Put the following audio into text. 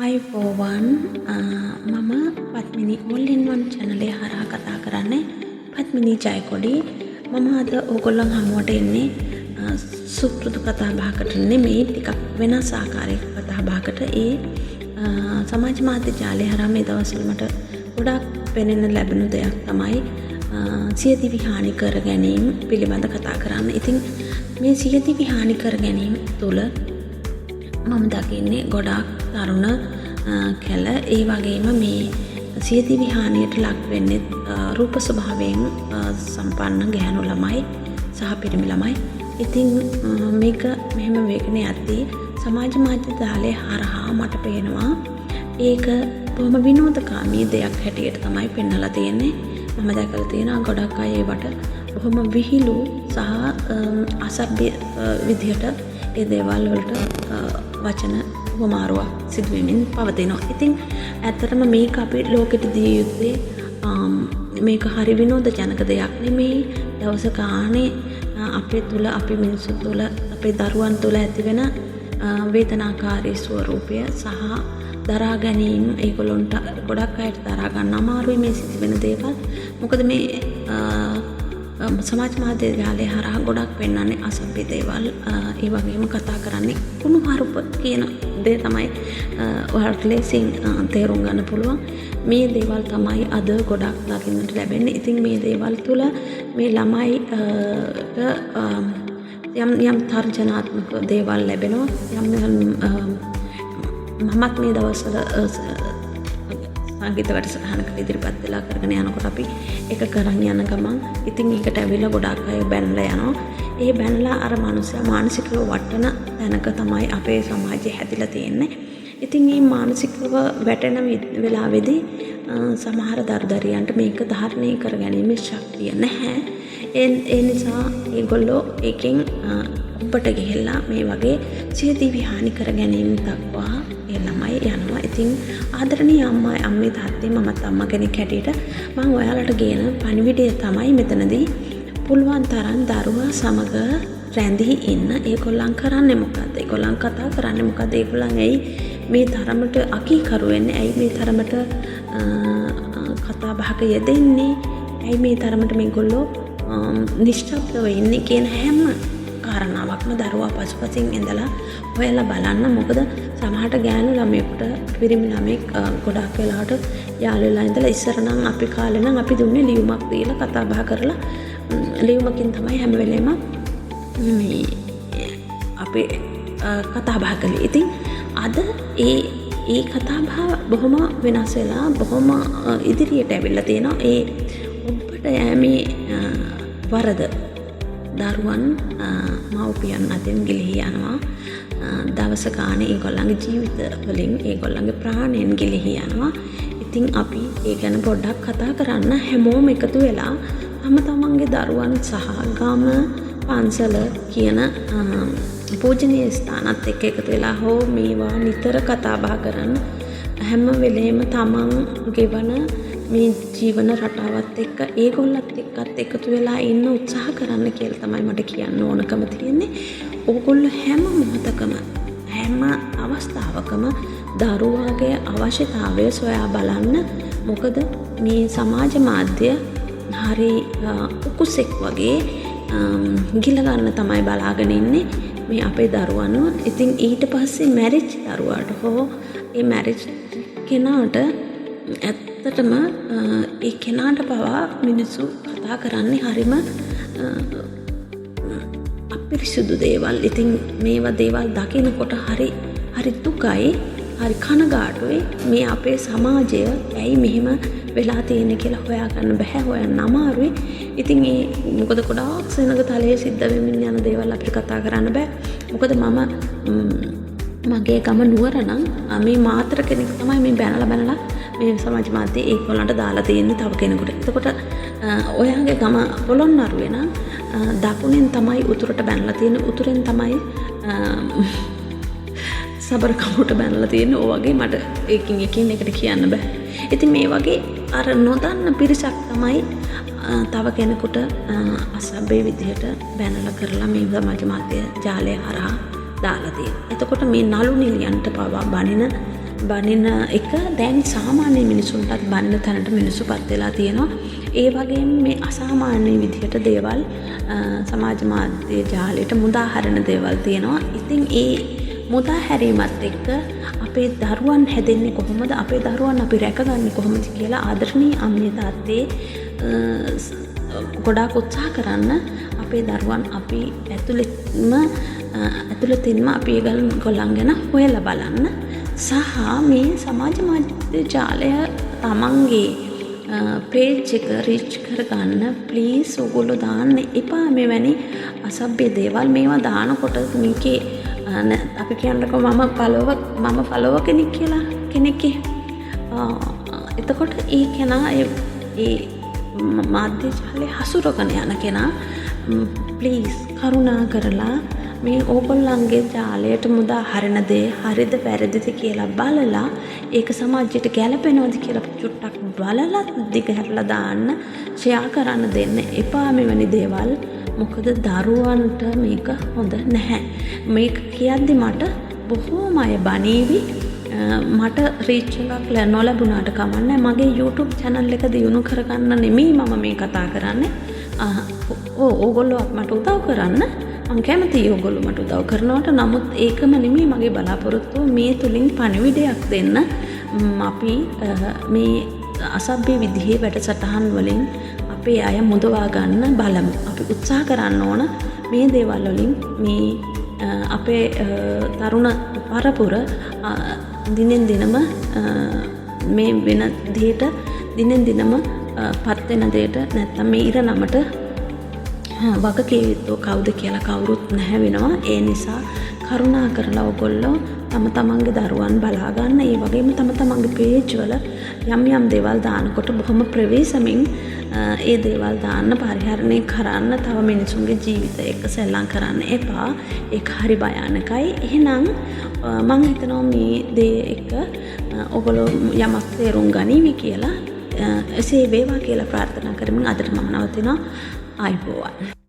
අයිබෝවන් මම පත්මිනි ඔල්ලින්වන් චැනලේ හරහා කතා කරන්නේ පත්මිනී ජයකොඩි මම අද ඕගොල්ලන් හමුවට එන්නේ සුපුරුදු කතා බහකට නෙමෙයි ටිකක් වෙනස් ආකාරයක කතා බහකට සමාජ මාධ්‍ය ජාලය හරහා මේ දවස්වල මට ගොඩක් පෙනෙන්න ලැබුණු දෙයක් තමයි සියදිවි හානි කර ගැනීම පිළිබඳ කතා කරන්න. ඉතින් මේ සියදිවි හානි කර ගැනීම තුළ මම දකින්නේ ගොඩාක් තරුණ කැල ඒ වගේම මේ සියදිවි හානියට ලක් වෙන්නේ රූප ස්වභාවයෙන් සම්පන්න ගැහැණු ළමයි සහ පිරිමි ළමයි. ඉතින් මේක මෙහෙම වෙගෙන යද්දී සමාජ මාධ්‍ය ජාලය හරහා මට පේනවා ඒක බොහොම විනෝදකාමී දෙයක් හැටියට තමයි පෙන්වලා තියෙන්නේ. මම දැකලා තියෙනවා ගොඩක් අය ඒවට බොහොම විහිළු සහ අසභ්‍ය විදිහට ඒ දේවල් වලට වචන වමාරුවක් සිදුවෙමින් පවතිනවා. ඉතින් ඇත්තටම මේක අපේ ලෝකෙට දිය යුත්තේ මේක හරි විනෝද ජනක දෙයක් නෙමෙයි. දවස ගානේ අපේ තුල අපි මිනිස්සු තුල අපේ දරුවන් තුල ඇතිවෙන වේදනාකාරී ස්වරූපය සහ දරා ගැනීම ඒගොල්ලන්ට ගොඩක් අයට දරා ගන්න අමාරුයි මේ සිදුවෙන දේවල්. මොකද මේ සමාජ මාධ්‍ය ජාලය හරහා ගොඩක් පෙන්වන්නේ අසභ්‍ය දේවල්. ඒ වගේම කතා කරන්නේ කුණුහරුප කියන දේ තමයි ඔයාලට ලේසියෙන් තේරුම් ගන්න පුළුවන්. මේ දේවල් තමයි අද ගොඩක් දකින්නට ලැබෙන්නේ. ඉතින් මේ දේවල් තුළ මේ ළමයිට යම් තර්ජනාත්මක දේවල් ලැබෙනවා. මමත් මේ දවස්වල සංගීත වැඩසටහනකට ඉදිරිපත් වෙලා කරගෙන යනකොට අපි ඒක කරන් යන ගමන් ඉතින් ඒකට ඇවිල්ලා ගොඩක් අය බැනලා යනවා. ඒ බැනලා අර මනුස්සයා මානසිකව වටන තැනක තමයි අපේ සමාජය හැදිලා තියෙන්නේ. ඉතින් මේ මානසිකව වැටෙන වෙලාවේදී සමහර දරුදරියන්ට මේක ධාරණය කර ගැනීමේ ශක්තිය නැහැ. ඒ නිසා ඒගොල්ලෝ ඒකෙන් ඔබට ගිහිල්ලා මේ වගේ සියදිවි හානි කර ගැනීම දක්වා ඒ ළමයි යනවා. ඉතින් ආදරණීය අම්මේ තාත්තේ මමත් අම්මා කෙනෙක් හැටියට මම ඔයාලට කියන පණිවිඩය තමයි මෙතනදී පුළුවන් තරම් දරුවා සමග රැඳී ඉන්න. ඒගොල්ලන් කරන්නේ මොකද්ද? ඒගොල්ලන් කතා කරන්නේ මොකද්ද? ඒගොල්ලන් ඇයි මේ තරමට අකීකරු වෙන්නේ? ඇයි මේ තරමට කතා බහක යෙදෙන්නේ? ඇයි මේ තරමට මේගොල්ලෝ නිශ්ශබ්දව ඉන්නේ කියන හැම කාරණාවක්ම දරුවා පසුපසින් ඉඳලා හොයලා බලන්න. මොකද සමහරට ගෑනු ළමයෙකුට පිරිමි ළමෙක් ගොඩක් වෙලාවට යාළු වෙලා ඉඳලා ඉස්සර නම් අපි කාලේ නම් අපි දුන්නේ ලියුමක් දීලා කතා බහ කරලා ලියුමකින් තමයි හැම වෙලේම මේ අපි කතා බහ කළේ. ඉතින් අද ඒ කතා බහ බොහොම වෙනස් වෙලා බොහොම ඉදිරියට ඇවිල්ලා තියෙනවා. ඒ ඔබට යෑමේ වරද දරුවන් මව්පියන් අතින් ගිලිහී යනවා. දවස ගානේ ඒගොල්ලන්ගේ ජීවිත වලින් ඒගොල්ලන්ගේ ප්‍රාණයන් ගිලිහී යනවා. ඉතින් අපි ඒ ගැන පොඩ්ඩක් කතා කරන්න හැමෝම එකතු වෙලා තමන්ගේ දරුවන් සහ ගම පන්සල කියන පූජනීය ස්ථානත් එක්ක එකතු වෙලා හෝ මේවා නිතර කතා බහ කරන්න හැම වෙලේම තමන් ගෙවන මේ ජීවන රටාවත් එක්ක ඒගොල්ලත් එක්කත් එකතු වෙලා ඉන්න උත්සාහ කරන්න කියලා තමයි මට කියන්න ඕනකම තියෙන්නේ. ඕගොල්ලෝ හැම මොහොතකම හැම අවස්ථාවකම දරුවාගේ අවශ්‍යතාවය සොයා බලන්න. මොකද මේ සමාජ මාධ්‍ය හරි උකුසෙක් වගේ ගිල ගන්න තමයි බලාගෙන ඉන්නේ මේ අපේ දරුවන්ව. ඉතින් ඊට පස්සේ මැරිච් දරුවාට හෝ ඒ මැරිච් කෙනාට ඇත්තටම ඒ කෙනාට පවා මිනිස්සු කතා කරන්නේ හරිම අපිරිසුදු දේවල්. ඉතින් මේවා දේවල් දකිනකොට හරි දුකයි, හරි කනගාටුයි. මේ අපේ සමාජය ඇයි මෙහෙම වෙලා තියෙන්නේ කියලා හොයාගන්න බෑ, හොයන්න අමාරුයි. ඉතින් ඒ මොකද ගොඩාක් සෙනඟ තලයේ සිද්ධ වෙමින් යන දේවල් අපිට කතා කරන්න බෑ. මොකද මගේ ගම නුවර නම් මේ මාතර කෙනෙක් තමයි මේ බැනලා මේ සමාජ මාධ්‍ය ඒගොල්ලන්ට දාලා තියෙන්නේ තව කෙනෙකුට. එතකොට ඔයාගේ ගම පොළොන්නරුවේ නම් දකුණෙන් තමයි උතුරට බැනලා තියෙන්නේ, උතුරෙන් තමයි සබරකමුට බැනලා තියෙන්නේ. ඔය වගේ මට එකින් එකට කියන්න බෑ. ඉතින් මේ වගේ අර නොදන්න පිරිසක් තමයි තව කෙනෙකුට අසභ්‍ය විදිහට බැනලා කරලා මේ සමාජ මාධ්‍ය ජාලය හරහා දාලා තියෙනවා. එතකොට මේ නළු නිලියන්ට පවා බනින බනින එක දැන් සාමාන්‍ය මිනිසුන්ටත් බනින තැනට මිනිස්සුපත් වෙලා තියෙනවා. ඒ වගේම මේ අසාමාන්‍ය විදිහට දේවල් සමාජ මාධ්‍ය ජාලයට මුදා හරින දේවල් තියෙනවා. ඉතින් ඒ මුදා හැරීමත් එක්ක අපේ දරුවන් හැදෙන්නේ කොහොමද, අපේ දරුවන් අපි රැකගන්නේ කොහොමද කියලා ආදරණීය අම්මේ තාත්තේ ගොඩාක් උත්සාහ කරන්න අපේ දරුවන් අපි ඇතුළතින්ම අපි ඒගොල්ලන් ගැන හොයලා බලන්න. සහ මේ සමාජ මාධ්‍ය ජාලය තමන්ගේ පේජ් එක රීච් කරගන්න ප්ලීස් ඔයගොල්ලෝ දාන්න එපා මෙවැනි අසභ්‍ය දේවල්. මේවා දානකොට මේකේ අපි කියන්නකො මම ෆලෝව කෙනෙක් කියලා කෙනෙක්ගේ එතකොට ඒ කෙනා ඒ මාධ්‍ය ජාලේ හසුරගෙන යන කෙනා ප්ලීස් කරුණා කරලා මේ ඕගොල්ලන්ගේ ජාලයට මුදා හරින දේ හරිද වැරදිද කියලා බලලා ඒක සමාජයට ගැලපෙනවද කියලා චුට්ටක් බලලා දිගහැරලා දාන්න, ෂෙයා කරන්න දෙන්න එපා මෙවැනි දේවල්. මොකද දරුවන්ට මේක හොඳ නැහැ. මේක කියද්දි මට බොහෝම අය බනීවි. මට රීච් එකක් නොලැබුණාට කමන්නේ. මගේ YouTube channel එක දියුණු කරගන්න නෙමෙයි මම මේ කතා කරන්නේ. ඕගොල්ලෝ මට උදව් කරන්න. මම කැමතියි ඕගොල්ලෝ මට උදව් කරනවට. නමුත් ඒකම නෙමෙයි මගේ බලාපොරොත්තුව. මේ තුලින් පණිවිඩයක් දෙන්න අපි මේ අසභ්‍ය විදිහේ වැඩසටහන් වලින් අපේ අය මුදවා ගන්න බලමු. අපි උත්සාහ කරන්න ඕන මේ දේවල් වලින් මේ අපේ තරුණ පරපුර දිනෙන් දිනම මේ වෙන දෙයට දිනෙන් දිනම පත් වෙන දෙයට නැත්තම් මේ ඉරණමට වගකිය යුතු කවුද කියලා කවුරුත් නැහැ වෙනවා. ඒ නිසා කරුණා කරලා ඔයගොල්ලෝ තම තමන්ගේ දරුවන් බලා ගන්න. ඒ වගේම තම තමන්ගේ පේජ් වල යම් දේවල් දානකොට බොහොම ප්‍රවේශමින් ඒ දේවල් දාන්න, පරිහරණය කරන්න, තව මිනිසුන්ගේ ජීවිත එක්ක සෙල්ලම් කරන්න එපා. ඒක හරි භයානකයි. එහෙනම් මම හිතනවා මේ දේ එක ඔයගොල්ලෝ යමක් තේරුම් ගනිවි කියලා. එසේ වේවා කියලා ප්‍රාර්ථනා කරමින් අදට මම නවතිනවා. ආයුබෝවන්.